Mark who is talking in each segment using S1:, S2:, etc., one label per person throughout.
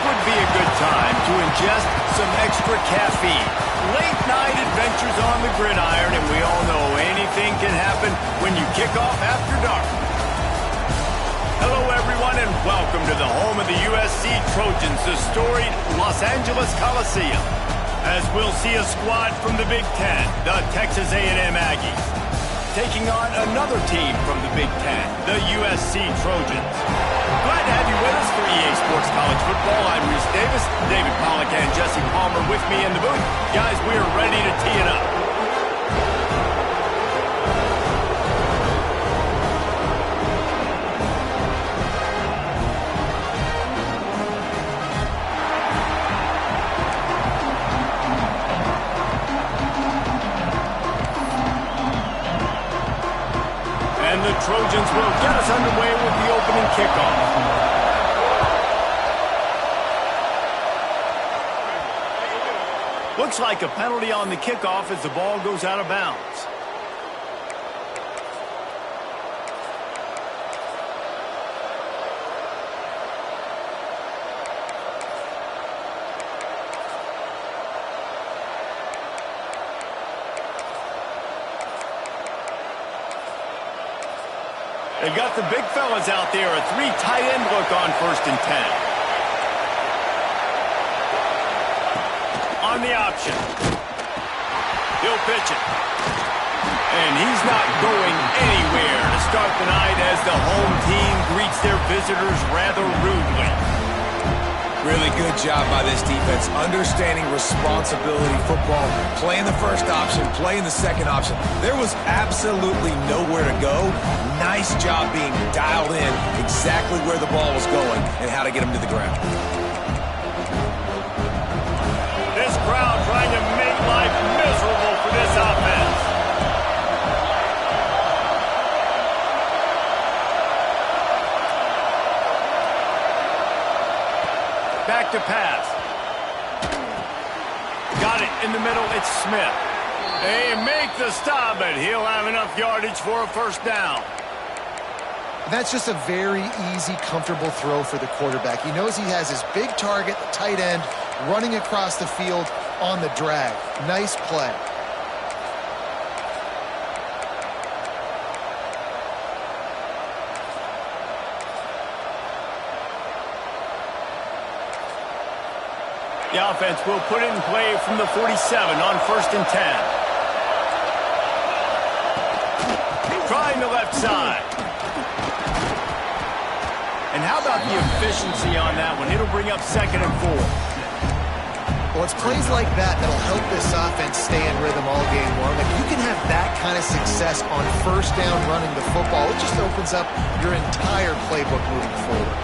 S1: would be a good time to ingest some extra caffeine. Late night adventures on the gridiron, and we all know anything can happen when you kick off after dark. Hello, everyone, and welcome to the home of the USC Trojans, the storied Los Angeles Coliseum. As we'll see a squad from the Big Ten, the Texas A&M Aggies, taking on another team from the Big Ten, the USC Trojans. Glad to have you with us for EA Sports College Football. I'm Reese Davis, David Pollack and Jesse Palmer with me in the booth. Guys, we are ready to tee it up. And the Trojans will get us underway with the opening kickoff. Looks like a penalty on the kickoff as the ball goes out of bounds. They've got the big fellas out there, a three tight end look on 1st and 10. On the option. He'll pitch it. And he's not going anywhere to start the night as the home team greets their visitors rather rudely.
S2: Really good job by this defense, understanding responsibility football, playing the first option, playing the second option. There was absolutely nowhere to go. Nice job being dialed in exactly where the ball was going and how to get him to the ground.
S1: This crowd trying to make life miserable for this offense. Back to pass. Got it in the middle. It's Smith. They make the stop, but he'll have enough yardage for a first down.
S3: That's just a very easy, comfortable throw for the quarterback. He knows he has his big target, the tight end, running across the field on the drag. Nice play.
S1: The offense will put it in play from the 47 on 1st and 10. Trying the left side. And how about the efficiency on that one? It'll bring up 2nd and 4.
S3: Well, it's plays like that that'll help this offense stay in rhythm all game long. If you can have that kind of success on 1st down running the football, it just opens up your entire playbook moving forward.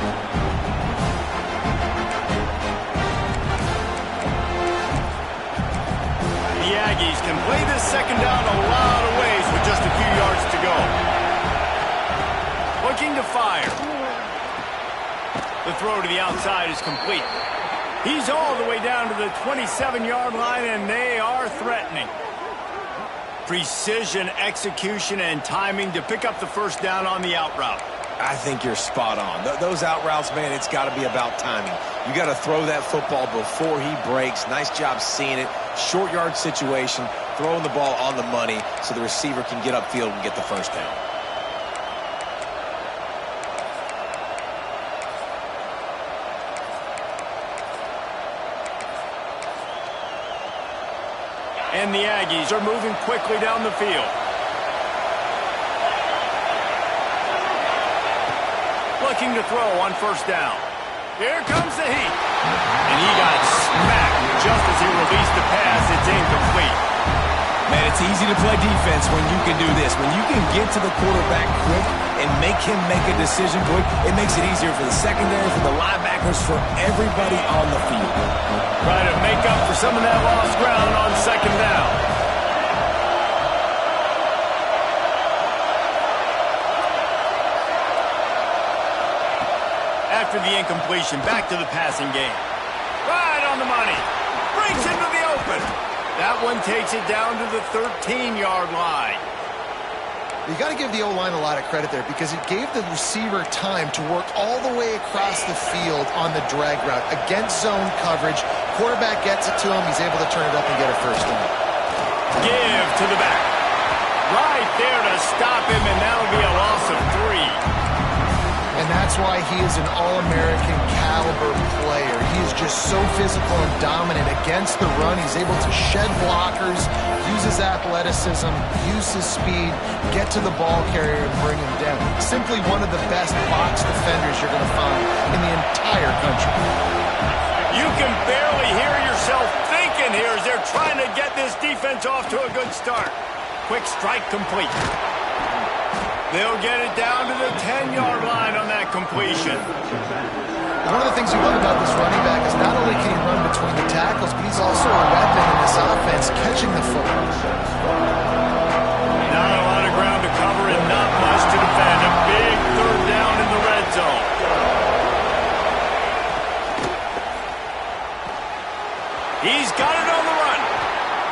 S1: The Aggies can play this 2nd down a lot of ways with just a few yards to go. Looking to fire. The throw to the outside is complete. He's all the way down to the 27-yard line, and they are threatening. Precision, execution, and timing to pick up the first down on the out route.
S2: I think you're spot on. Those out routes, man, it's got to be about timing. You got to throw that football before he breaks. Nice job seeing it. Short yard situation, throwing the ball on the money so the receiver can get upfield and get the first down.
S1: And the Aggies are moving quickly down the field. Looking to throw on 1st down. Here comes the heat. And he got smacked just as he released the pass. It's incomplete.
S2: Man, it's easy to play defense when you can do this. When you can get to the quarterback quick and make him make a decision quick, it makes it easier for the secondary, for the linebackers, for everybody on the field.
S1: Trying to make up for some of that lost ground on 2nd down. After the incompletion, back to the passing game. Right on the money. Breaks into the open. That one takes it down to the 13-yard line.
S3: You got to give the O-line a lot of credit there because it gave the receiver time to work all the way across the field on the drag route against zone coverage. Quarterback gets it to him. He's able to turn it up and get a first down.
S1: Give to the back. Right there to stop him, and that'll be a loss of 3.
S3: And that's why he is an All-American caliber player. He is just so physical and dominant against the run. He's able to shed blockers, use his athleticism, use his speed, get to the ball carrier and bring him down. Simply one of the best box defenders you're going to find in the entire country.
S1: You can barely hear yourself thinking here as they're trying to get this defense off to a good start. Quick strike complete. They'll get it down to the 10-yard line on that completion.
S3: One of the things you love about this running back is not only can he run between the tackles, but he's also a weapon in this offense, catching the football.
S1: Not a lot of ground to cover and not much to defend. A big third down in the red zone. He's got it on the run.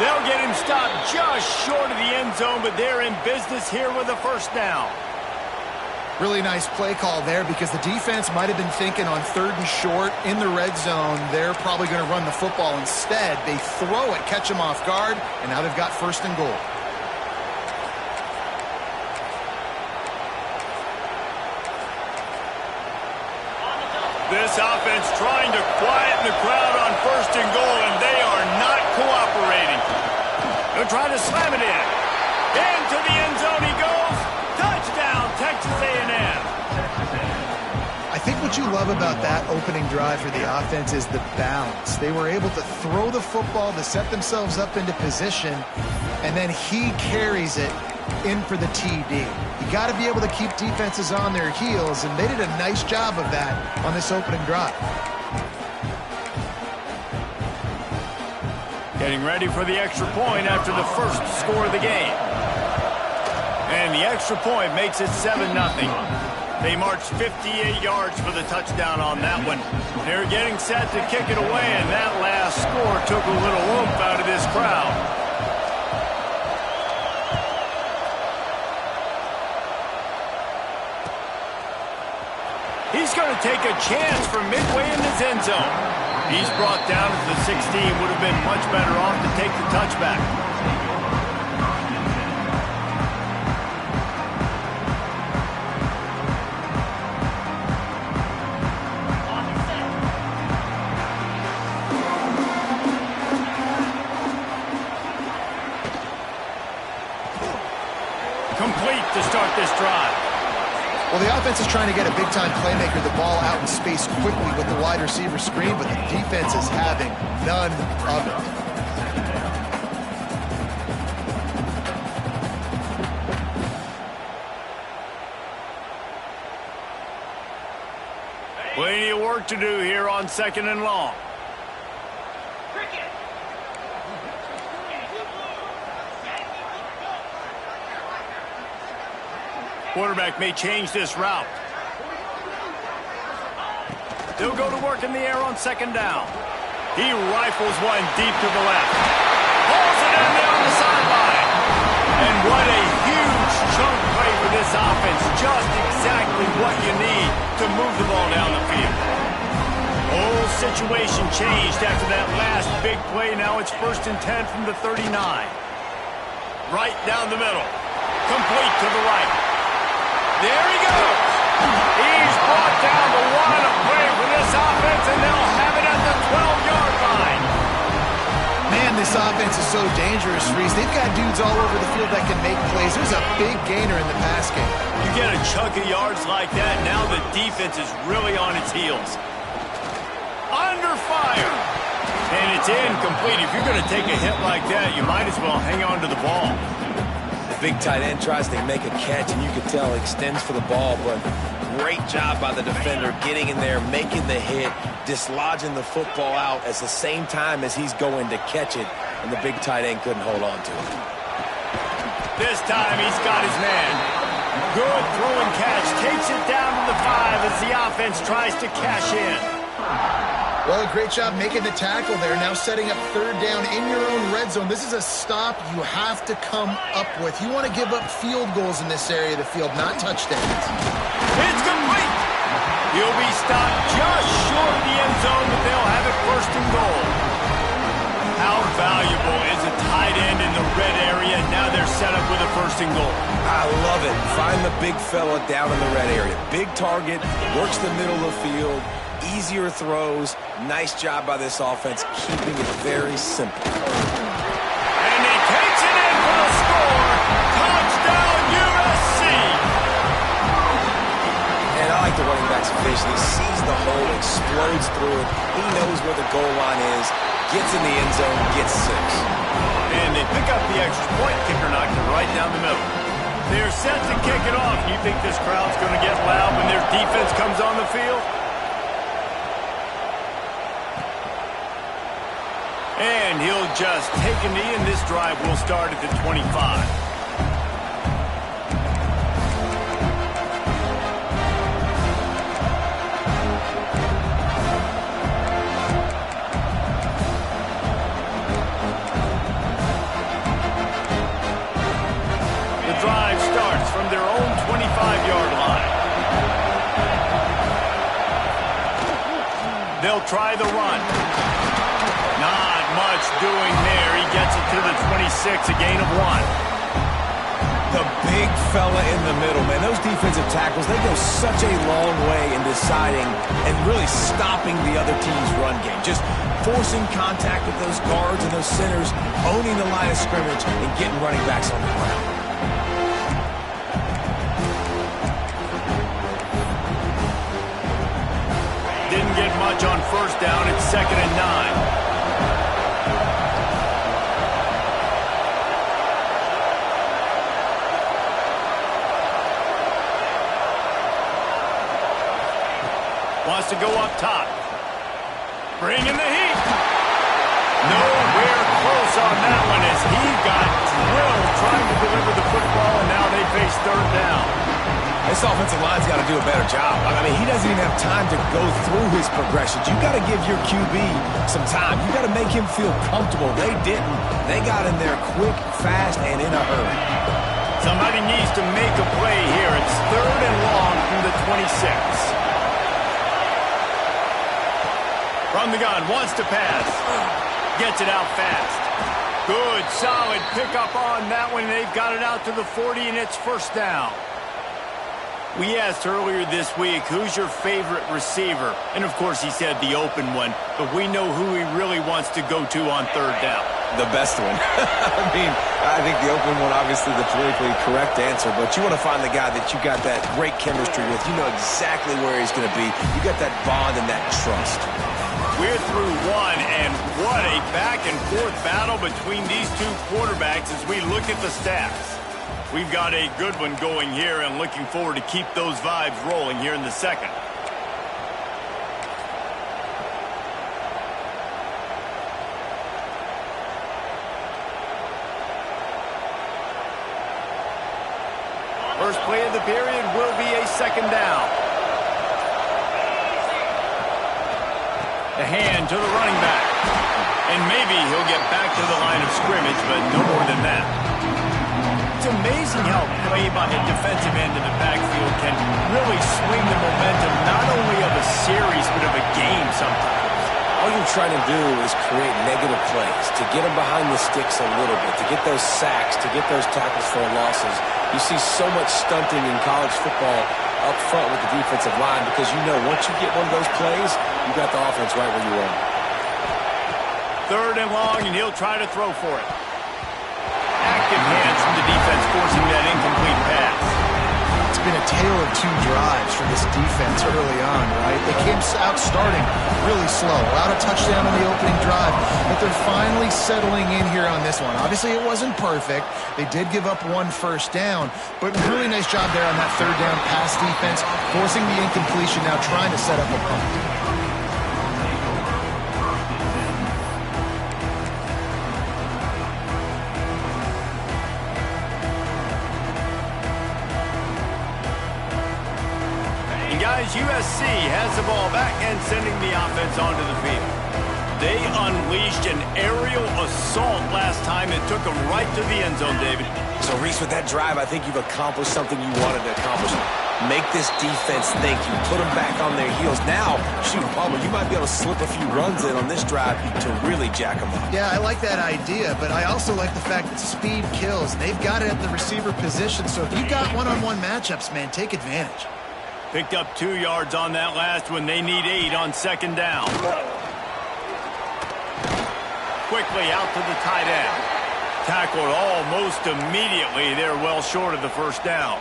S1: They'll get him stopped just short of the end zone, but they're in business here with a first down.
S3: Really nice play call there because the defense might have been thinking on 3rd and short in the red zone. They're probably going to run the football instead. They throw it, catch him off guard, and now they've got 1st and goal.
S1: This offense trying to quieten the crowd on 1st and goal, and they are not cooperating. They're trying to slam it in. Into the end zone he goes. Touchdown, Texas A&M.
S3: I think what you love about that opening drive for the offense is the balance. They were able to throw the football to set themselves up into position, and then he carries it in for the TD. You got to be able to keep defenses on their heels, and they did a nice job of that on this opening drive.
S1: Getting ready for the extra point after the first score of the game. And the extra point makes it 7-0. They marched 58 yards for the touchdown on that one. They're getting set to kick it away, and that last score took a little oomph out of this crowd. He's going to take a chance from midway in his end zone. He's brought down to the 16. Would have been much better off to take the touchback. Complete to start this drive.
S3: Well, the offense is trying to get a big-time playmaker the ball out in space quickly with the wide receiver screen, but the defense is having none of it.
S1: Plenty of work to do here on 2nd and long. Quarterback may change this route. They'll go to work in the air on 2nd down. He rifles one deep to the left. Pulls it in there on the sideline. And what a huge chunk play for this offense. Just exactly what you need to move the ball down the field. Whole situation changed after that last big play. Now it's 1st and 10 from the 39. Right down the middle. Complete to the right. There he goes. He's brought down the one of play for this offense, and they'll have it at the 12-yard line.
S3: Man, this offense is so dangerous, Reese. They've got dudes all over the field that can make plays. There's a big gainer in the pass game.
S1: You get a chunk of yards like that, now the defense is really on its heels. Under fire. And it's incomplete. If you're going to take a hit like that, you might as well hang on to the ball.
S2: Big tight end tries to make a catch, and you can tell extends for the ball, but great job by the defender getting in there, making the hit, dislodging the football out at the same time as he's going to catch it, and the big tight end couldn't hold on to it.
S1: This time he's got his man. Good throw and catch. Takes it down to the 5 as the offense tries to cash in.
S3: Well, a great job making the tackle there. Now setting up third down in your own red zone. This is a stop you have to come up with. You want to give up field goals in this area of the field, not touchdowns.
S1: It's complete. He'll be stopped just short of the end zone, but they'll have it first and goal. How valuable is a tight end in the red area? Now they're set up with a first and goal.
S2: I love it. Find the big fella down in the red area. Big target, works the middle of the field. Easier throws. Nice job by this offense, keeping it very simple.
S1: And he takes it in for the score. Touchdown, USC.
S2: And I like the running back's vision. He sees the hole, explodes through it. He knows where the goal line is, gets in the end zone, gets 6.
S1: And they pick up the extra point. Kicker knocked it right down the middle. They're set to kick it off. You think this crowd's going to get loud when their defense comes on the field? And he'll just take a knee, and this drive will start at the 25. The drive starts from their own 25-yard line. They'll try the run. Not much doing there. He gets it to the 26, a gain of 1.
S2: The big fella in the middle, man. Those defensive tackles, they go such a long way in deciding and really stopping the other team's run game. Just forcing contact with those guards and those centers, owning the line of scrimmage, and getting running backs on the ground.
S1: Didn't get much on first down. It's 2nd and 9. Wants to go up top. Bringing the heat. Nowhere close on that one as he got drilled trying to deliver the football, and now they face 3rd down.
S2: This offensive line's got to do a better job. I mean, he doesn't even have time to go through his progressions. You got to give your QB some time. You got to make him feel comfortable. They didn't. They got in there quick, fast, and in a hurry.
S1: Somebody needs to make a play here. It's 3rd and long from the 26. From the gun, wants to pass. Gets it out fast. Good, solid pickup on that one. They've got it out to the 40, and it's 1st down. We asked earlier this week, who's your favorite receiver? And, of course, he said the open one, but we know who he really wants to go to on 3rd down.
S2: The best one. I mean, I think the open one, obviously the politically correct answer, but you want to find the guy that you got that great chemistry with. You know exactly where he's going to be. You got that bond and that trust.
S1: We're through one, and what a back-and-forth battle between these two quarterbacks as we look at the stats. We've got a good one going here and looking forward to keep those vibes rolling here in the 2nd. First play of the period will be a 2nd down. The hand to the running back. And maybe he'll get back to the line of scrimmage, but no more than that. It's amazing how play by a defensive end in the backfield can really swing the momentum not only of a series, but of a game sometimes.
S2: All you're trying to do is create negative plays, to get them behind the sticks a little bit, to get those sacks, to get those tackles for losses. You see so much stunting in college football up front with the defensive line because you know once you get one of those plays, you got the offense right where you want.
S1: 3rd and long, and he'll try to throw for it. Active hands from the defense forcing that incomplete pass.
S3: It's been a tale of 2 drives for this defense early on, right? They came out starting really slow, allowed a touchdown on the opening drive, but they're finally settling in here on this one. Obviously, it wasn't perfect. They did give up 1 first down, but really nice job there on that 3rd down pass defense, forcing the incompletion, now trying to set up a punt.
S1: tries, USC has the ball back and sending the offense onto the field. They unleashed an aerial assault last time and took them right to the end zone, David.
S2: So, Reese, with that drive, I think you've accomplished something you wanted to accomplish. Make this defense think. You put them back on their heels. Now, shoot, Palmer, you might be able to slip a few runs in on this drive to really jack them up.
S3: Yeah, I like that idea, but I also like the fact that speed kills. They've got it at the receiver position, so if you got one-on-one matchups, man, take advantage.
S1: Picked up 2 yards on that last one. They need 8 on second down. Quickly out to the tight end. Tackled almost immediately. They're well short of the first down.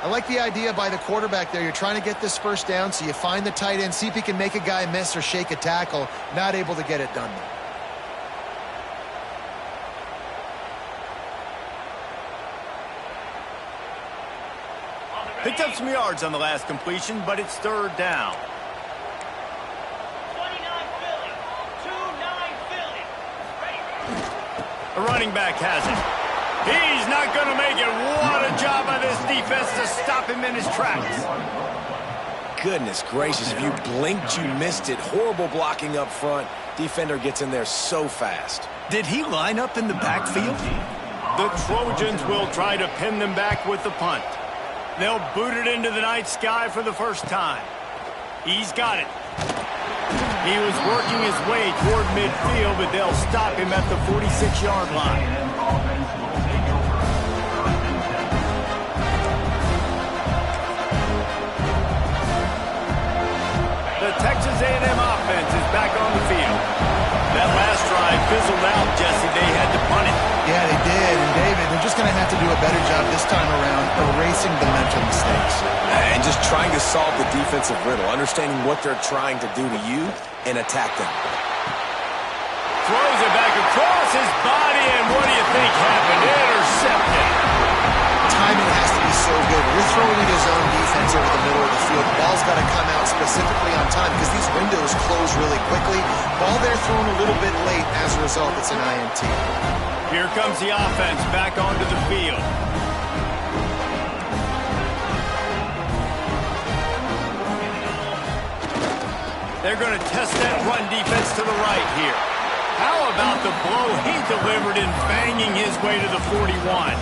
S3: I like the idea by the quarterback there. You're trying to get this first down, so you find the tight end, see if he can make a guy miss or shake a tackle. Not able to get it done there.
S1: Picked up some yards on the last completion, but it's third down.
S4: 29 Philly. 2-9 Philly.
S1: The running back has it. He's not going to make it. What a job by this defense to stop him in his tracks.
S2: Goodness gracious, if you blinked, you missed it. Horrible blocking up front. Defender gets in there so fast.
S1: Did he line up in the backfield? The Trojans will try to pin them back with the punt. They'll boot it into the night sky for the first time. He's got it. He was working his way toward midfield, but they'll stop him at the 46-yard line. The Texas A&M offense is back on the field. That last drive fizzled out, Jesse. They had to punt it.
S3: Yeah, they did. And, David, they're just going to have to do a better job this time around erasing the mental mistakes.
S2: And just trying to solve the defensive riddle, understanding what they're trying to do to you and attack them.
S1: Throws it back across his body, and what do you think happened? Intercepted.
S3: Timing has to be so good. You're throwing in his own defense over the middle of the field. The ball's got to come out specifically on time because these windows close really quickly. Ball there thrown a little bit late. As a result, it's an INT.
S1: Here comes the offense back onto the field. They're going to test that run defense to the right here. How about the blow he delivered in banging his way to the 41?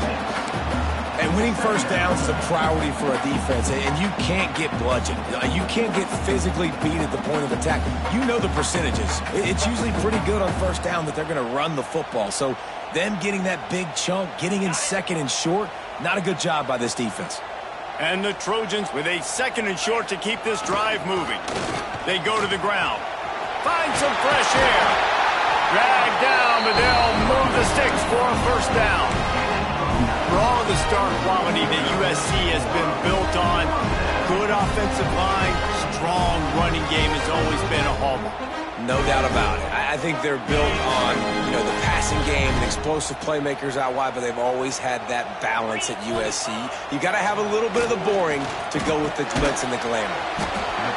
S2: And winning first downs is a priority for a defense, and you can't get bludgeoned. You can't get physically beat at the point of attack. You know the percentages. It's usually pretty good on first down that they're going to run the football. So them getting that big chunk, getting in second and short, not a good job by this defense.
S1: And the Trojans with a second and short to keep this drive moving. They go to the ground. Find some fresh air. Drag down, but they'll move the sticks for a first down. For all of the star quality that USC has been built on, good offensive line, strong running game has always been a hallmark.
S2: No doubt about it. I think they're built on, the passing game and explosive playmakers out wide, but they've always had that balance at USC. You got to have a little bit of the boring to go with the glitz and the glamour.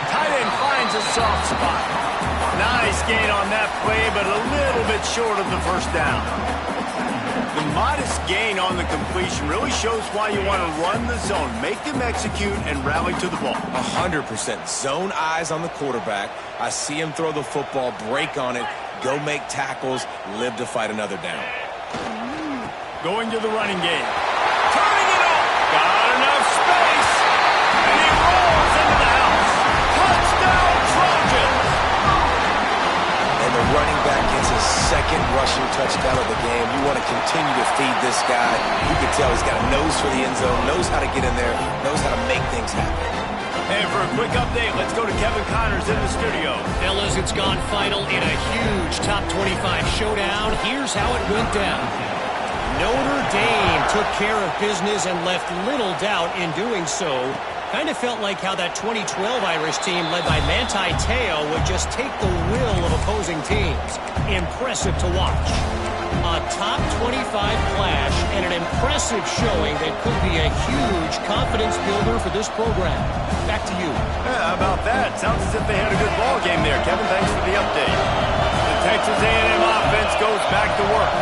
S1: Tight end finds a soft spot. Nice gain on that play, but a little bit short of the first down. The modest gain on the completion really shows why you want to run the zone, make them execute, and rally to the ball.
S2: 100%. Zone eyes on the quarterback. I see him throw the football, break on it, go make tackles, live to fight another down.
S1: Going to the running game. Turning it up. Got enough space. And he rolls into the house. Touchdown, Trojans.
S2: And the running back gets his second rushing touchdown of the game. You want to continue to feed this guy. You can tell he's got a nose for the end zone, knows how to get in there, knows how to make things happen.
S1: And for a quick update, let's go to Kevin Connors in the studio.
S5: Fellas, it's gone final in a huge top 25 showdown. Here's how it went down. Notre Dame took care of business and left little doubt in doing so. Kind of felt like how that 2012 Irish team led by Manti Te'o would just take the will of opposing teams. Impressive to watch. A top 25 clash and an impressive showing that could be a huge confidence builder for this program. Back to you.
S1: Yeah, how about that? Sounds as if they had a good ball game there. Kevin, thanks for the update. The Texas A&M offense goes back to work.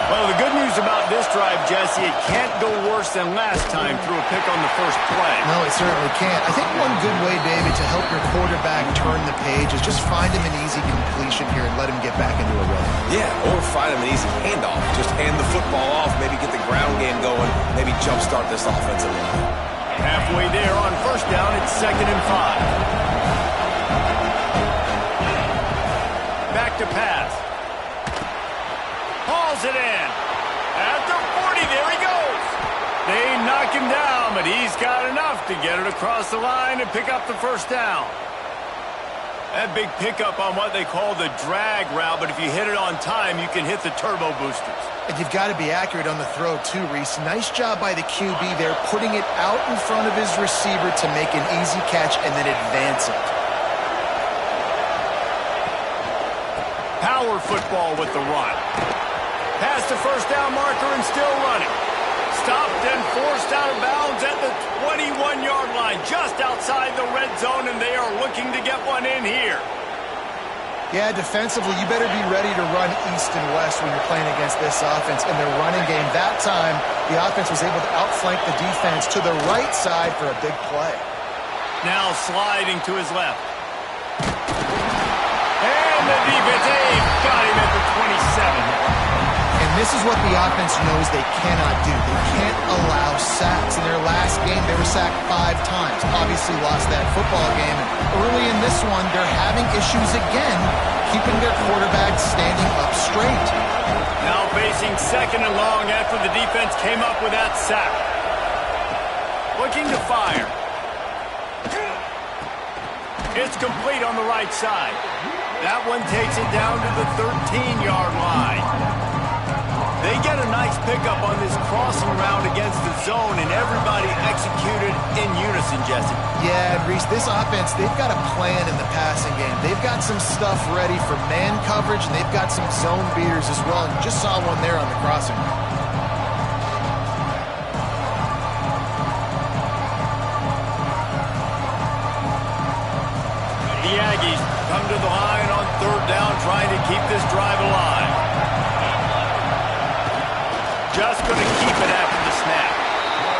S1: Well, the good news about this drive, Jesse, it can't go worse than last time through a pick on the first play.
S3: No, it certainly can't. I think one good way, David, to help your quarterback turn the page is just find him an easy completion here and let him get back into a rhythm.
S2: Yeah, or find him an easy handoff. Just hand the football off, maybe get the ground game going, maybe jumpstart this offense a little bit.
S1: Halfway there on first down, it's 2nd and 5. Back to pass. Hauls it in. At the 40, there he goes. They knock him down, but he's got enough to get it across the line and pick up the first down. That big pickup on what they call the drag route, but if you hit it on time, you can hit the turbo boosters.
S3: And you've got to be accurate on the throw, too, Reese. Nice job by the QB there, putting it out in front of his receiver to make an easy catch and then advance it.
S1: Power football with the run. Past the first down marker and still running. Stopped and forced out of bounds at the 21-yard line, just outside the red zone, and they are looking to get one in here.
S3: Yeah, defensively, you better be ready to run east and west when you're playing against this offense. In their running game, that time, the offense was able to outflank the defense to the right side for a big play.
S1: Now sliding to his left. And the defense, got him at the 27.
S3: And this is what the offense knows they cannot do. They can't allow sacks. In their last game, they were sacked 5 times. Obviously lost that football game. And early in this one, they're having issues again, keeping their quarterback standing up straight.
S1: Now facing 2nd and long after the defense came up with that sack. Looking to fire. It's complete on the right side. That one takes it down to the 13-yard line. They get a nice pickup on this crossing route against the zone, and everybody executed in unison, Jesse.
S3: Yeah, and Reese, this offense, they've got a plan in the passing game. They've got some stuff ready for man coverage, and they've got some zone beaters as well, and you just saw one there on the crossing route.
S1: The Aggies come to the line on 3rd down, trying to keep this drive alive. Just going to keep it after the snap.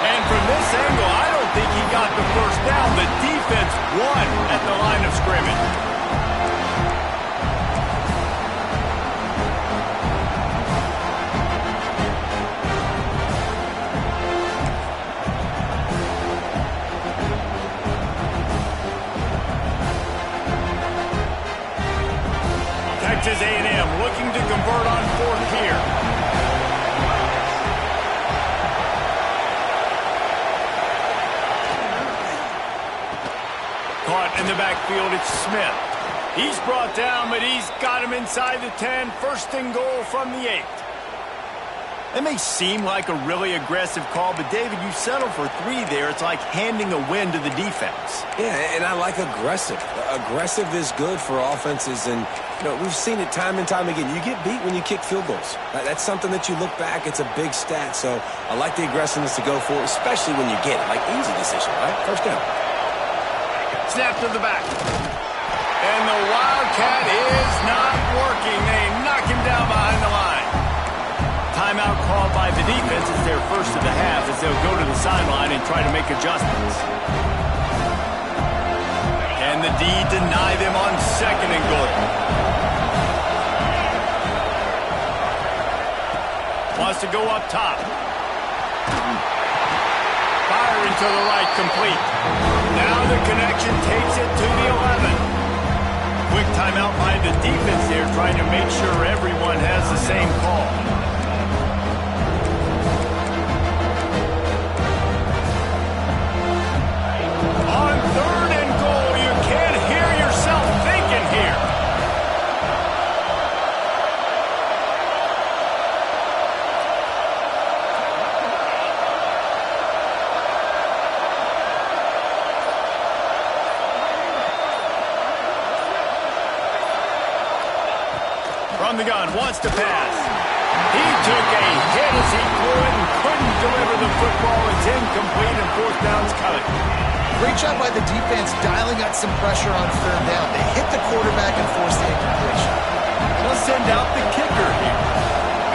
S1: And from this angle, I don't think he got the first down. The defense won at the line of scrimmage. Texas A&M looking to convert on 4th here. Caught in the backfield, it's Smith. He's brought down, but he's got him inside the 10. 1st and goal from the 8. It may seem like a really aggressive call, but David, you settle for 3 there. It's like handing a win to the defense.
S2: Yeah, and I like aggressive. Aggressive is good for offenses, and we've seen it time and time again. You get beat when you kick field goals. That's something that you look back, it's a big stat, so I like the aggressiveness to go for it, especially when you get it. Like, easy decision, right? First down.
S1: Snap to the back. And the Wildcat is not working. They knock him down behind the line. Timeout called by the defense. It's their first of the half as they'll go to the sideline and try to make adjustments. Can the D deny them on 2nd and goal? Wants to go up top. Firing to the right, complete. Now the connection takes it to the 11. Quick timeout by the defense there, trying to make sure everyone has the same call. On 3rd and goal, you can't hear yourself thinking here. From the gun, wants to pass. He took a hit as he threw it and couldn't deliver the football. It's incomplete and 4th down's coming.
S3: Great job by the defense dialing out some pressure on 3rd down. They hit the quarterback and forced the incompletion.
S1: They'll send out the kicker here.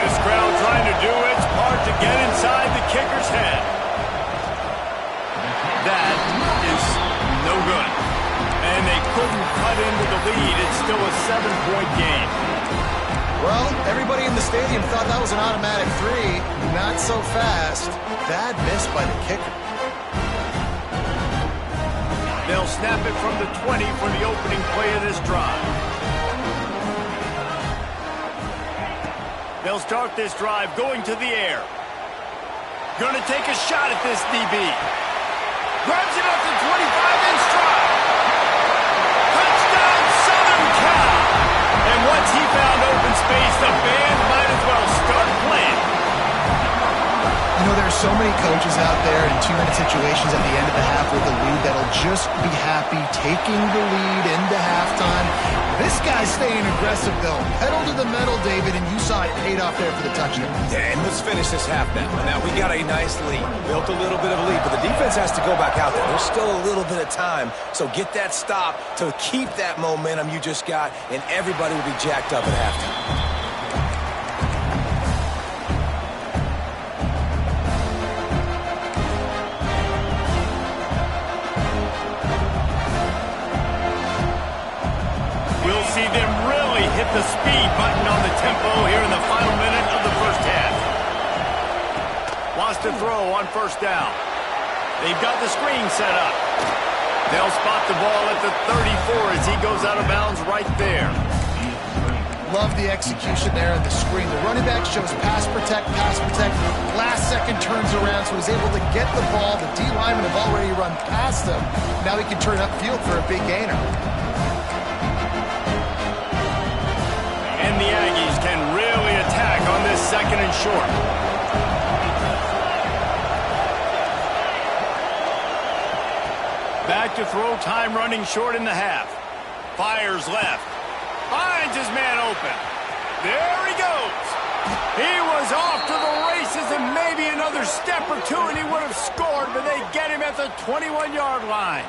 S1: This crowd trying to do its part to get inside the kicker's head. That is no good. And they couldn't cut into the lead. It's still a 7-point game.
S3: Well, everybody in the stadium thought that was an automatic 3. Not so fast. Bad miss by the kicker.
S1: They'll snap it from the 20 for the opening play of this drive. They'll start this drive going to the air. Gonna take a shot at this DB. Grabs it up to 25 in stride. Touchdown, Southern Cal! And once he found open space, the band might as well start playing.
S3: You know, there are so many coaches out there in 2-minute situations at the end of the half with the lead that'll just be happy taking the lead into halftime. This guy's staying aggressive, though. Pedal to the metal, David, and you saw it paid off there for the touchdown.
S2: Yeah, and let's finish this half now. Now, we got a nice lead. Built a little bit of a lead, but the defense has to go back out there. There's still a little bit of time, so get that stop to keep that momentum you just got, and everybody will be jacked up at halftime.
S1: See them really hit the speed button on the tempo here in the final minute of the first half. Wants to throw on first down. They've got the screen set up. They'll spot the ball at the 34 as he goes out of bounds right there.
S3: Love the execution there in the screen. The running back shows pass protect, pass protect. Last second turns around, so he's able to get the ball. The D linemen have already run past him. Now he can turn upfield for a big gainer.
S1: And the Aggies can really attack on this second and short. Back to throw, time running short in the half. Fires left. Finds his man open. There he goes. He was off to the races and maybe another step or two and he would have scored, but they get him at the 21-yard line.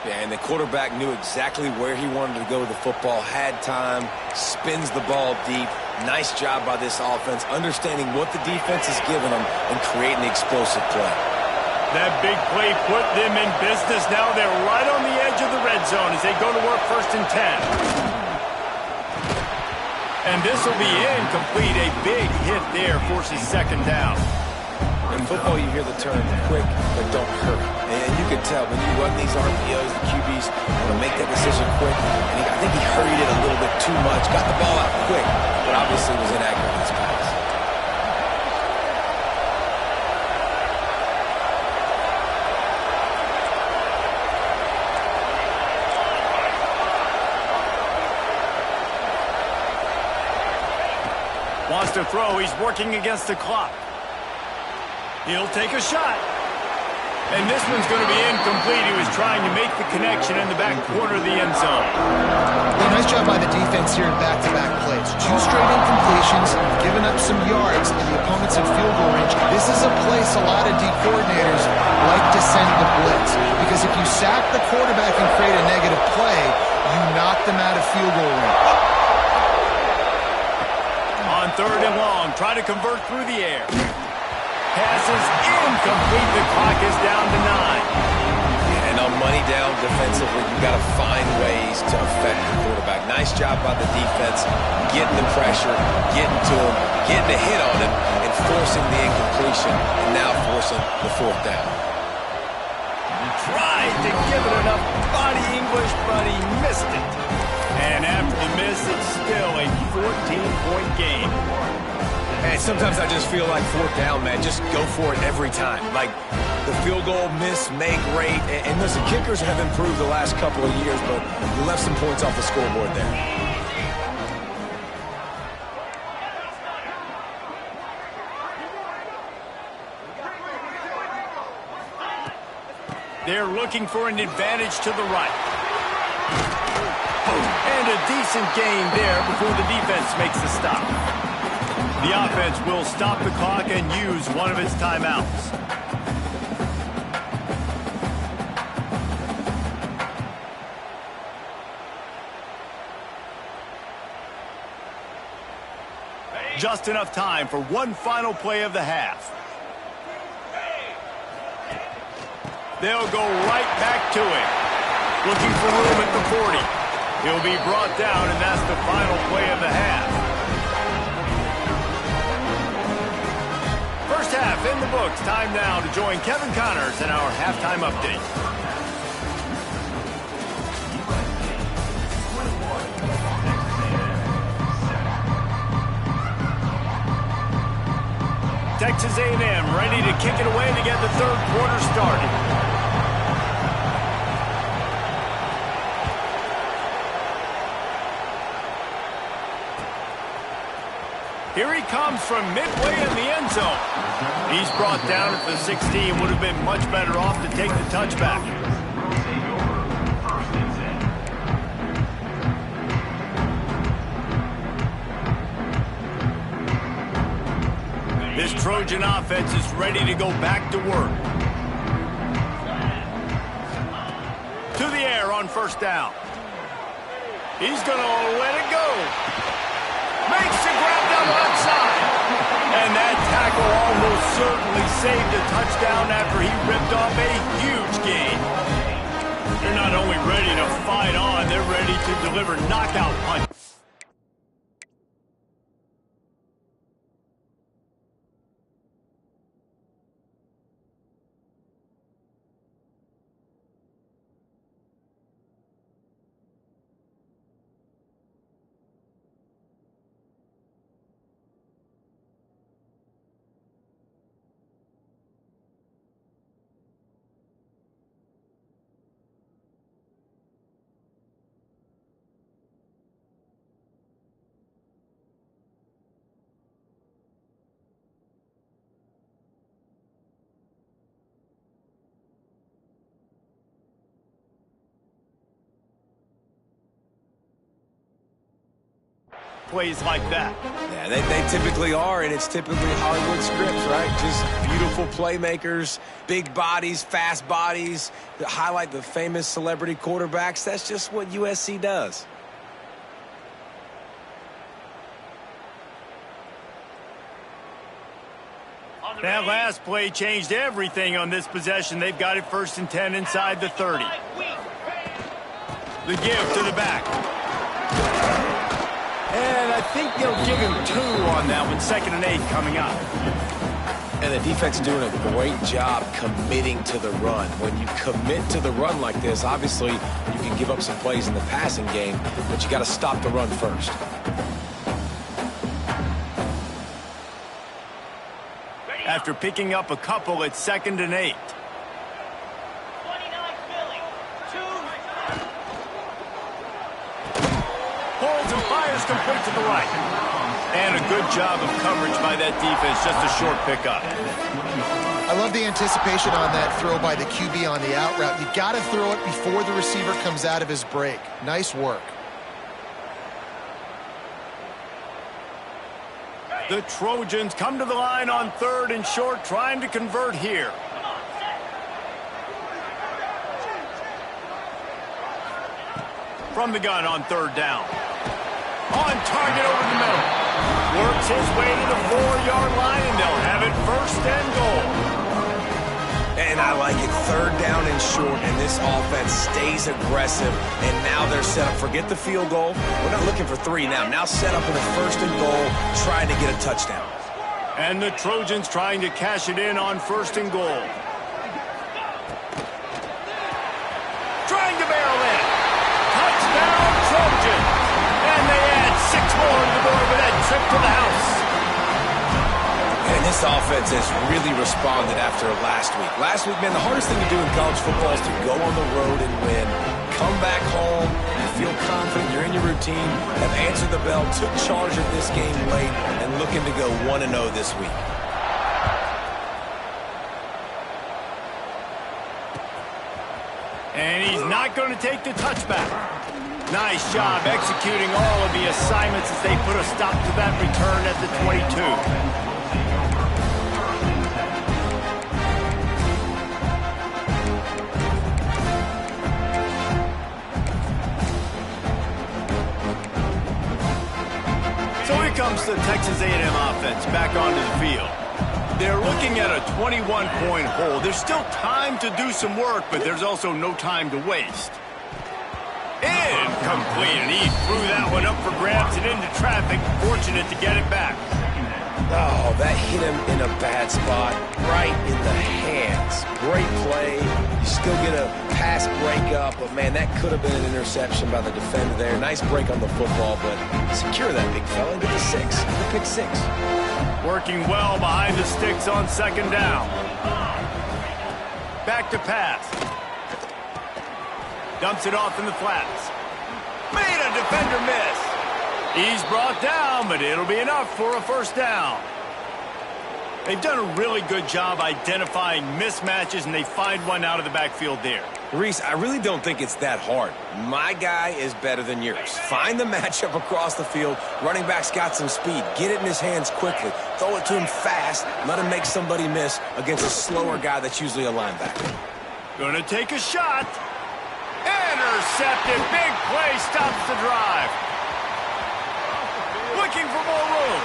S2: Yeah, and the quarterback knew exactly where he wanted to go with the football, had time, spins the ball deep. Nice job by this offense, understanding what the defense is giving them and creating the explosive play.
S1: That big play put them in business. Now they're right on the edge of the red zone as they go to work 1st and 10. And this will be incomplete. A big hit there forces 2nd down.
S2: In football, you hear the term quick, but don't hurry. And you can tell when you run these RPOs, the QBs want to make that decision quick. And I think he hurried it a little bit too much. Got the ball out quick, but obviously was inaccurate in his pass.
S1: Wants to throw. He's working against the clock. He'll take a shot. And this one's going to be incomplete. He was trying to make the connection in the back corner of the end zone.
S3: Well, nice job by the defense here in back-to-back plays. 2 straight incompletions, giving up some yards in the opponents in field goal range. This is a place a lot of D coordinators like to send the blitz. Because if you sack the quarterback and create a negative play, you knock them out of field goal range.
S1: On 3rd and long, try to convert through the air. Pass is incomplete. The clock is down to 9.
S2: And on money down defensively, you got to find ways to affect the quarterback. Nice job by the defense, getting the pressure, getting to him, getting a hit on him, and forcing the incompletion, and now forcing the 4th down.
S1: Tried to give it enough body English, but he missed it. And after the miss, it's still a 14-point game.
S2: And sometimes I just feel like 4th down, man. Just go for it every time. Like the field goal miss, make great. And listen, kickers have improved the last couple of years, but you left some points off the scoreboard there.
S1: They're looking for an advantage to the right. And a decent gain there before the defense makes the stop. The offense will stop the clock and use one of its timeouts. Just enough time for one final play of the half. They'll go right back to it. Looking for room at the 40. He'll be brought down, and that's the final play of the half. First half in the books. Time now to join Kevin Connors in our halftime update. Texas A&M ready to kick it away to get the third quarter started. Here he comes from midway in the end zone. He's brought down at the 16. Would have been much better off to take the touchback. This Trojan offense is ready to go back to work. To the air on first down. He's going to let it go. Makes the grab down the left side. And that tackle almost certainly saved a touchdown after he ripped off a huge gain. They're not only ready to fight on, they're ready to deliver knockout punches. Plays like that.
S2: Yeah, they typically are, and it's typically Hollywood scripts, right? Just beautiful playmakers, big bodies, fast bodies that highlight the famous celebrity quarterbacks. That's just what USC does.
S1: That last play changed everything on this possession. They've got it 1st and 10 inside the 30. The give to the back. And I think they'll give him 2 on that one. 2nd and 8 coming up.
S2: And the defense doing a great job committing to the run. When you commit to the run like this, obviously you can give up some plays in the passing game, but you got to stop the run first.
S1: After picking up a couple, it's 2nd and 8. Holds and fires complete to the right. And a good job of coverage by that defense. Just a short pickup.
S3: I love the anticipation on that throw by the QB on the out route. You got to throw it before the receiver comes out of his break. Nice work.
S1: The Trojans come to the line on 3rd and short, trying to convert here. From the gun on 3rd down. On target over the middle. Works his way to the 4-yard line, and they'll have it 1st and goal.
S2: And I like it 3rd down and short, and this offense stays aggressive, and now they're set up. Forget the field goal. We're not looking for 3 now. Now set up with a 1st and goal, trying to get a touchdown.
S1: And the Trojans trying to cash it in on 1st and goal. Trying to barrel in. Touchdown, Trojans. And they add 6 more to the board with that trip to the house.
S2: And this offense has really responded after last week. Last week, man, the hardest thing to do in college football is to go on the road and win. Come back home, you feel confident, you're in your routine, have answered the bell, took charge of this game late, and looking to go 1-0 this week.
S1: And he's not going to take the touchback. Nice job executing all of the assignments as they put a stop to that return at the 22. moves the Texas A&M offense back onto the field. They're looking at a 21-point hole. There's still time to do some work, but there's also no time to waste. Incomplete, and he threw that one up for grabs and into traffic. Fortunate to get it back.
S2: Oh, that hit him in a bad spot, right in the hands. Great play. You still get a pass breakup, but, man, that could have been an interception by the defender there. Nice break on the football, but secure that big fella and get the six, the pick six.
S1: Working well behind the sticks on second down. Back to pass. Dumps it off in the flats. Made a defender miss. He's brought down, but it'll be enough for a first down. They've done a really good job identifying mismatches, and they find one out of the backfield there.
S2: Reese, I really don't think it's that hard. My guy is better than yours. Find the matchup across the field. Running back's got some speed. Get it in his hands quickly. Throw it to him fast. Let him make somebody miss against a slower guy that's usually a linebacker.
S1: Gonna take a shot. Intercepted. Big play stops the drive. Looking for more room.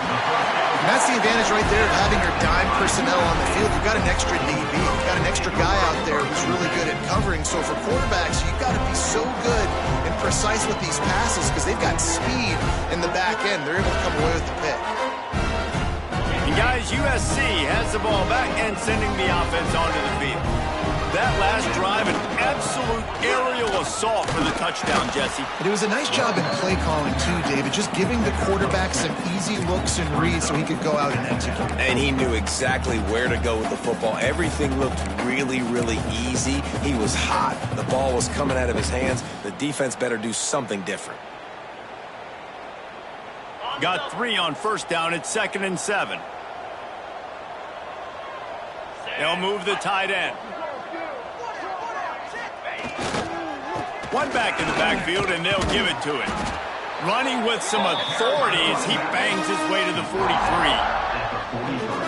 S3: And that's the advantage right there of having your dime personnel on the field. You've got an extra DB. You've got an extra guy out there who's really good at covering. So for quarterbacks, you've got to be so good and precise with these passes because they've got speed in the back end. They're able to come away with the pick.
S1: And guys, USC has the ball back and sending the offense onto the field. That last drive, an absolute aerial assault for the touchdown, Jesse.
S3: And it was a nice job in play calling, too, David, just giving the quarterback some easy looks and reads so he could go out and execute.
S2: And he knew exactly where to go with the football. Everything looked really, really easy. He was hot. The ball was coming out of his hands. The defense better do something different.
S1: Got 3 on first down at 2nd and 7. They'll move the tight end. One back in the backfield, and they'll give it to him. Running with some authority as he bangs his way to the 43.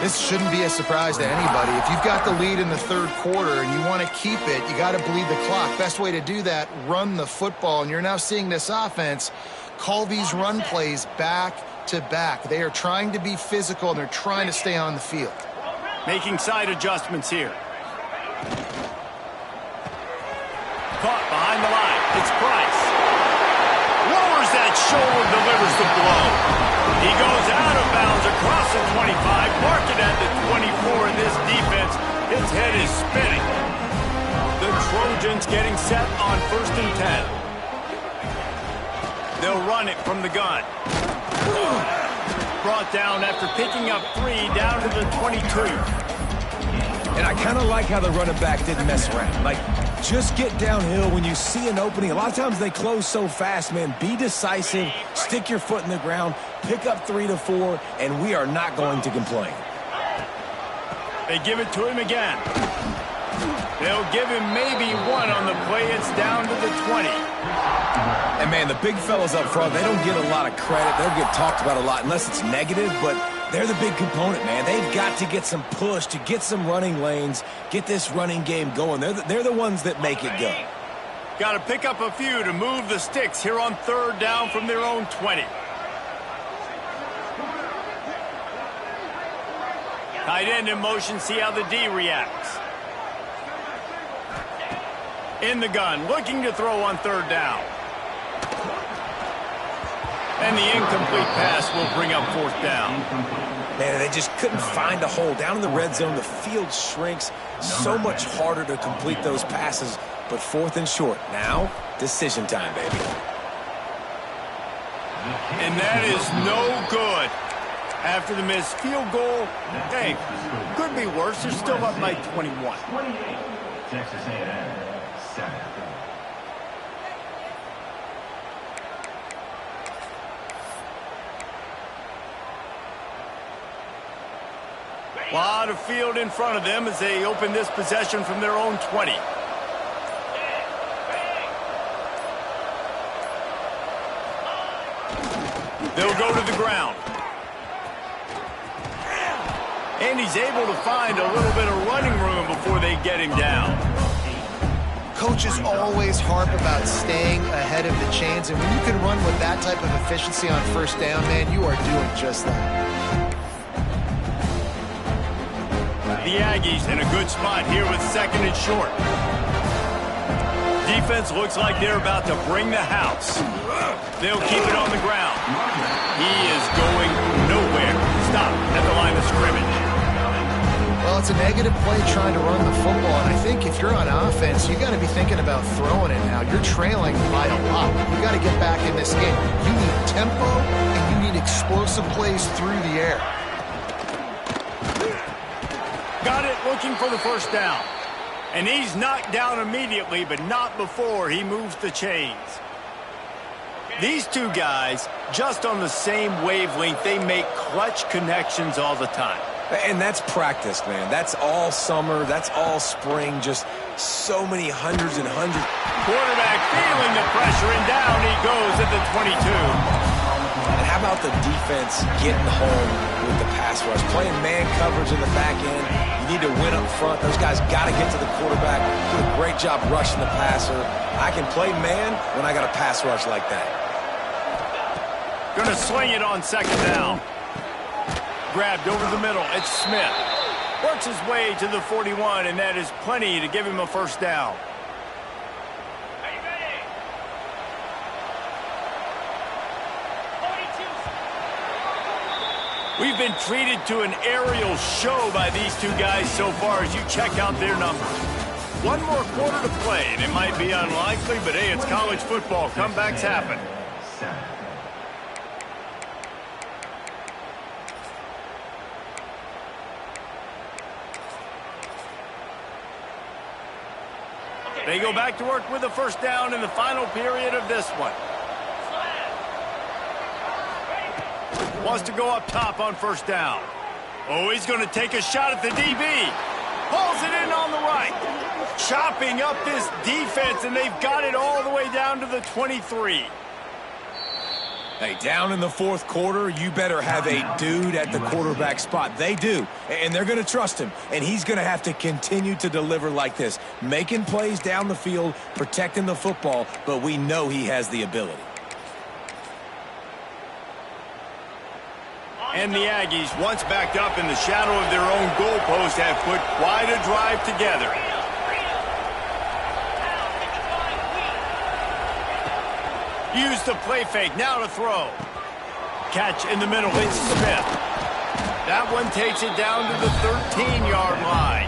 S3: This shouldn't be a surprise to anybody. If you've got the lead in the third quarter and you want to keep it, you got to bleed the clock. Best way to do that, run the football. And you're now seeing this offense call these run plays back to back. They are trying to be physical, and they're trying to stay on the field.
S1: Making side adjustments here. Caught behind the line. It's Price. Lowers that shoulder, delivers the blow. He goes out of bounds across the 25, marking at the 24 in this defense. His head is spinning. The Trojans getting set on 1st and 10. They'll run it from the gun. Brought down after picking up 3 down to the 22.
S2: And I kind of like how the running back didn't mess around. Like, just get downhill when you see an opening. A lot of times they close so fast, man. Be decisive, stick your foot in the ground, pick up 3 to 4, and we are not going to complain.
S1: They give it to him again. They'll give him maybe 1 on the play. It's down to the 20.
S2: And, man, the big fellas up front, they don't get a lot of credit. They'll get talked about a lot unless it's negative, but they're the big component, man. They've got to get some push, to get some running lanes, get this running game going. They're the ones that make it go.
S1: Got to pick up a few to move the sticks here on 3rd down from their own 20. Tight end in motion, see how the D reacts. In the gun, looking to throw on 3rd down. And the incomplete pass will bring up 4th down.
S2: Man, they just couldn't find a hole. Down in the red zone, the field shrinks. So much harder to complete those passes, but 4th and short. Now, decision time, baby.
S1: And that is no good. After the missed field goal, hey, could be worse. They're still up by 21.
S6: Texas A&M, 7.
S1: A lot of field in front of them as they open this possession from their own 20. They'll go to the ground. And he's able to find a little bit of running room before they get him down.
S3: Coaches always harp about staying ahead of the chains, and when you can run with that type of efficiency on first down, man, you are doing just that.
S1: The Aggies in a good spot here with 2nd and short. Defense looks like they're about to bring the house. They'll keep it on the ground. He is going nowhere. Stop at the line of scrimmage.
S3: Well, it's a negative play trying to run the football, and I think if you're on offense, you got to be thinking about throwing it now. You're trailing by a lot. You got to get back in this game. You need tempo, and you need explosive plays through the air.
S1: Got it, looking for the first down. And he's knocked down immediately, but not before he moves the chains. These two guys, just on the same wavelength, they make clutch connections all the time.
S2: And that's practice, man. That's all summer. That's all spring. Just so many hundreds and hundreds.
S1: Quarterback feeling the pressure, and down he goes at the 22.
S2: And how about the defense getting home with the pass rush? Playing man coverage in the back end. You need to win up front. Those guys got to get to the quarterback. Do a great job rushing the passer. I can play man when I got a pass rush like that.
S1: Gonna swing it on 2nd down. Grabbed over the middle. It's Smith. Works his way to the 41, and that is plenty to give him a first down.
S4: Are you ready? 42.
S1: We've been treated to an aerial show by these two guys so far as you check out their numbers. One more quarter to play, and it might be unlikely, but hey, it's college football. Comebacks happen.
S6: 7.
S1: They go back to work with a first down in the final period of this one. Wants to go up top on first down. Oh, he's going to take a shot at the DB. Pulls it in on the right. Chopping up this defense, and they've got it all the way down to the 23.
S2: Hey, down in the 4th quarter, you better have a dude at the quarterback spot. They do, and they're going to trust him, and he's going to have to continue to deliver like this, making plays down the field, protecting the football, but we know he has the ability.
S1: And the Aggies, once backed up in the shadow of their own goalpost, have put quite a drive together. Use the play fake, now to throw. Catch in the middle, it's Smith. That one takes it down to the 13-yard line.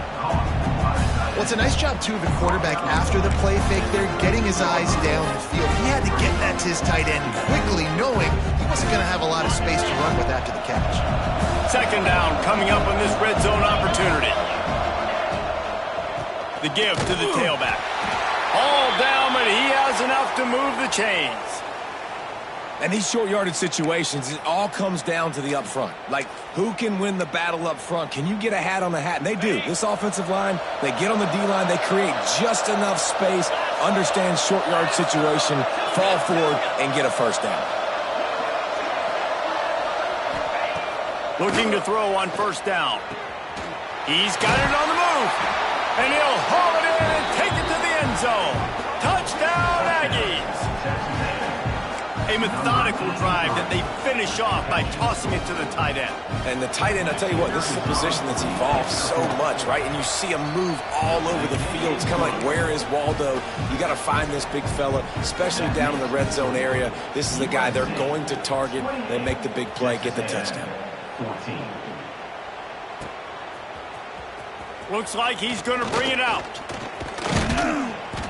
S3: Well, it's a nice job, too, of the quarterback after the play fake there, getting his eyes down the field. He had to get that to his tight end quickly, knowing he wasn't going to have a lot of space to run with after the catch.
S1: 2nd down coming up on this red zone opportunity. The give to the tailback. All down, but he has enough to move the chains.
S2: And these short yardage situations, it all comes down to the up front. Like, who can win the battle up front? Can you get a hat on the hat? And they do. This offensive line, they get on the D-line, they create just enough space, understand short yard situation, fall forward, and get a first down.
S1: Looking to throw on first down. He's got it on the move. And he'll haul it in and take it to the end zone. Touchdown, Aggies. A methodical drive that they finish off by tossing it to the tight end.
S2: And the tight end, I'll tell you what, this is a position that's evolved so much, right? And you see him move all over the field. It's kind of like, where is Waldo? You got to find this big fella, especially down in the red zone area. This is the guy they're going to target. They make the big play, get the touchdown.
S6: 14.
S1: Looks like he's going to bring it out.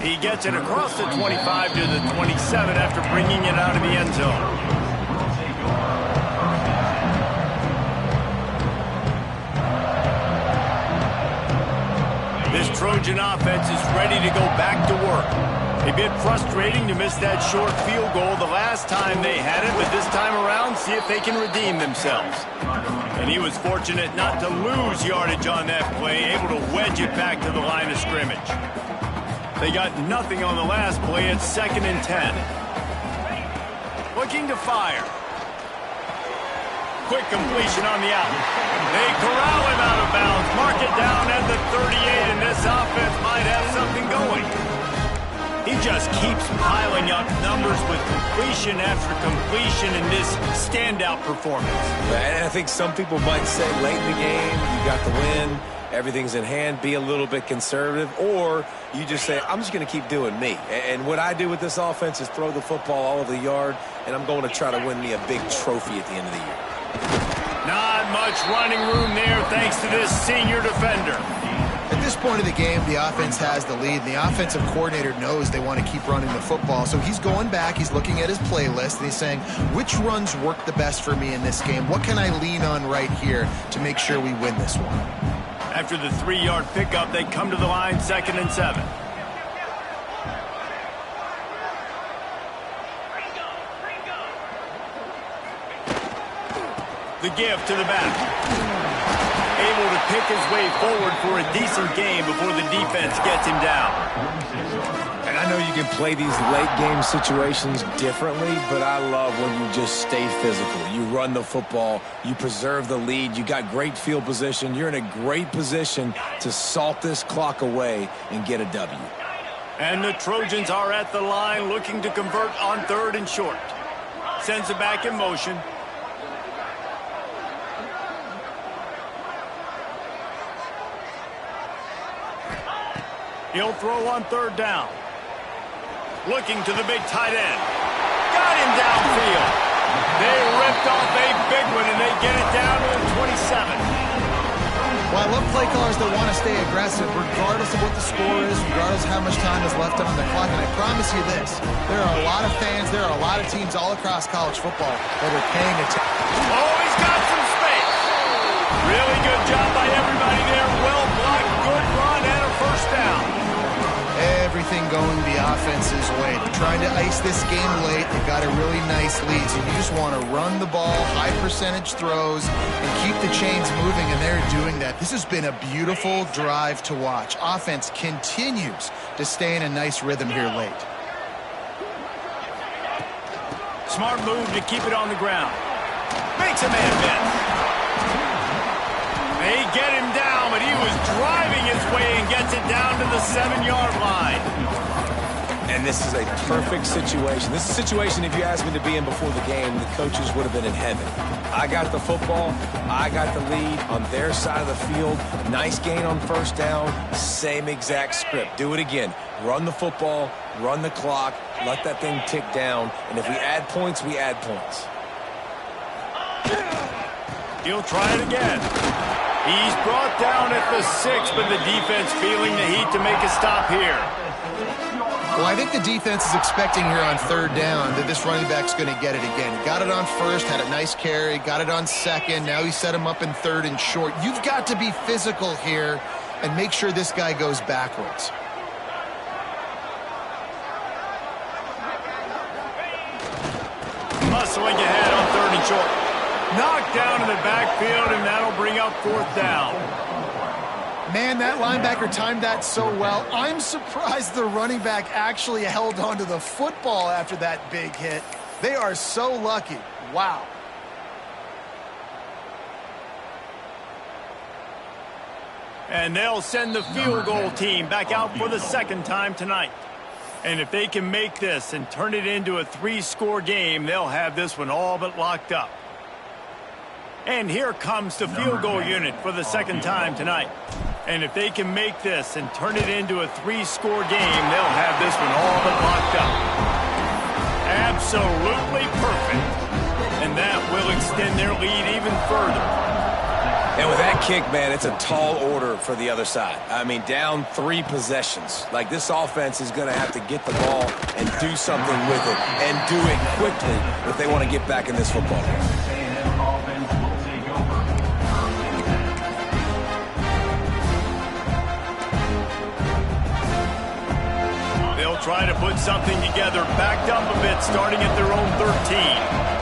S1: He gets it across the 25 to the 27 after bringing it out of the end zone. This Trojan offense is ready to go back to work. A bit frustrating to miss that short field goal the last time they had it, but this time around, see if they can redeem themselves. And he was fortunate not to lose yardage on that play, able to wedge it back to the line of scrimmage. They got nothing on the last play. It's 2nd and 10. Looking to fire. Quick completion on the out. They corral him out of bounds. Mark it down at the 38, and this offense might have something going. just keeps piling up numbers with completion after completion in this standout performance.
S2: And I think some people might say late in the game, you got the win, everything's in hand, be a little bit conservative, or you just say, I'm just going to keep doing me. And what I do with this offense is throw the football all over the yard, and I'm going to try to win me a big trophy at the end of the year.
S1: Not much running room there thanks to this senior defender.
S3: At this point of the game, the offense has the lead, and the offensive coordinator knows they want to keep running the football. So he's going back, he's looking at his playlist, and he's saying, which runs work the best for me in this game? What can I lean on right here to make sure we win this one?
S1: After the 3-yard pickup, they come to the line 2nd and 7. The give to the back. Able to pick his way forward for a decent game before the defense gets him down.
S2: And I know you can play these late game situations differently, but I love when you just stay physical. You run the football, you preserve the lead, you got great field position, you're in a great position to salt this clock away and get a W.
S1: And the Trojans are at the line looking to convert on 3rd and short. Sends it back in motion. He'll throw on 3rd down. Looking to the big tight end. Got him downfield. They ripped off a big one, and they get it down to the 27.
S3: Well, I love play callers that want to stay aggressive, regardless of what the score is, regardless of how much time is left on the clock. And I promise you this, there are a lot of fans, there are a lot of teams all across college football that are paying attention.
S1: Oh, he's got some space. Really good job by everybody there. Well blocked, good run, and a 1st down.
S3: Everything going the offense's way. They're trying to ice this game late. They got a really nice lead, so you just want to run the ball, high percentage throws, and keep the chains moving, and they're doing that. This has been a beautiful drive to watch. Offense continues to stay in a nice rhythm here late.
S1: Smart move to keep it on the ground. Makes a man miss. They get him down, but he was driving his way and gets it down to the 7-yard line.
S2: And this is a perfect situation. This is a situation, if you asked me to be in before the game, the coaches would have been in heaven. I got the football. I got the lead on their side of the field. Nice gain on 1st down. Same exact script. Do it again. Run the football, run the clock, let that thing tick down. And if we add points, we add points.
S1: He'll try it again. He's brought down at the 6, but the defense feeling the heat to make a stop here.
S3: Well, I think the defense is expecting here on 3rd down that this running back's going to get it again. He got it on 1st, had a nice carry, got it on 2nd. Now he set him up in 3rd and short. You've got to be physical here and make sure this guy goes backwards.
S1: Muscling ahead on 3rd and short. Knocked down in the backfield, and that'll bring up 4th down.
S3: Man, that linebacker timed that so well. I'm surprised the running back actually held onto the football after that big hit. They are so lucky. Wow.
S1: And they'll send the field goal team back out for the 2nd time tonight. And if they can make this and turn it into a 3-score game, they'll have this one all but locked up. And here comes the field goal unit for the 2nd time tonight. And if they can make this and turn it into a 3-score game, they'll have this one all but locked up. Absolutely perfect. And that will extend their lead even further.
S2: And with that kick, man, it's a tall order for the other side. I mean, down 3 possessions. Like, this offense is going to have to get the ball and do something with it, and do it quickly if they want to get back in this football game.
S1: They'll try to put something together, backed up a bit, starting at their own 13.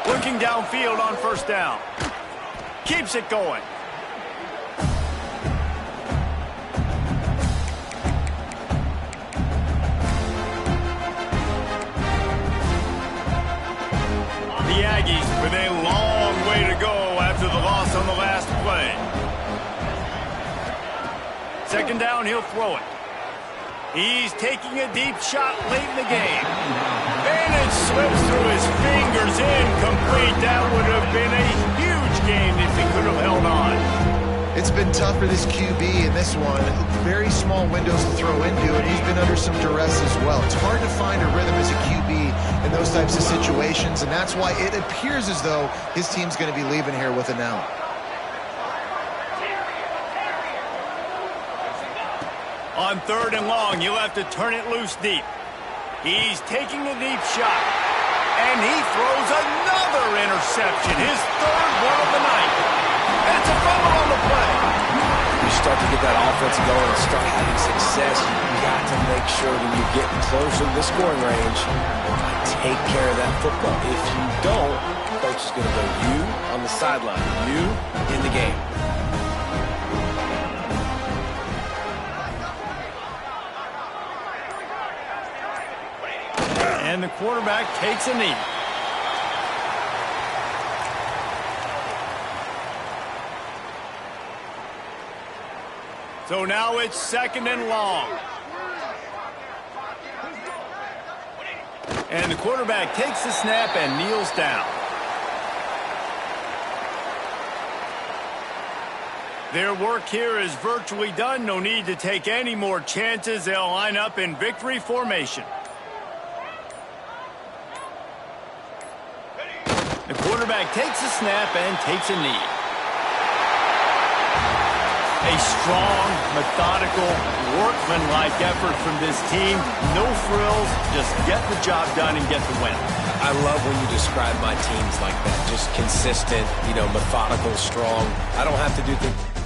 S1: Looking downfield on 1st down. Keeps it going. The Aggies with a long way to go after the loss on the last play. Second down, he'll throw it. He's taking a deep shot late in the game. And it slips through his fingers, incomplete. That would have been a huge game if he could have held on.
S3: It's been tough for this QB in this one. Very small windows to throw into, and he's been under some duress as well. It's hard to find a rhythm as a QB in those types of situations, and that's why it appears as though his team's going to be leaving here with an L.
S1: On third and long, you'll have to turn it loose deep. He's taking a deep shot. And he throws another interception, his third one of the night. And it's a fumble on the play.
S2: You start to get that offense going and start having success. You got to make sure when you get closer to the scoring range, take care of that football. If you don't, coach is going to go you on the sideline, you in the game.
S1: And the quarterback takes a knee. So now it's second and long. And the quarterback takes the snap and kneels down. Their work here is virtually done. No need to take any more chances. They'll line up in victory formation. The quarterback takes a snap and takes a knee. A strong, methodical, workmanlike effort from this team. No frills, just get the job done and get the win.
S2: I love when you describe my teams like that. Just consistent, methodical, strong. I don't have to do things.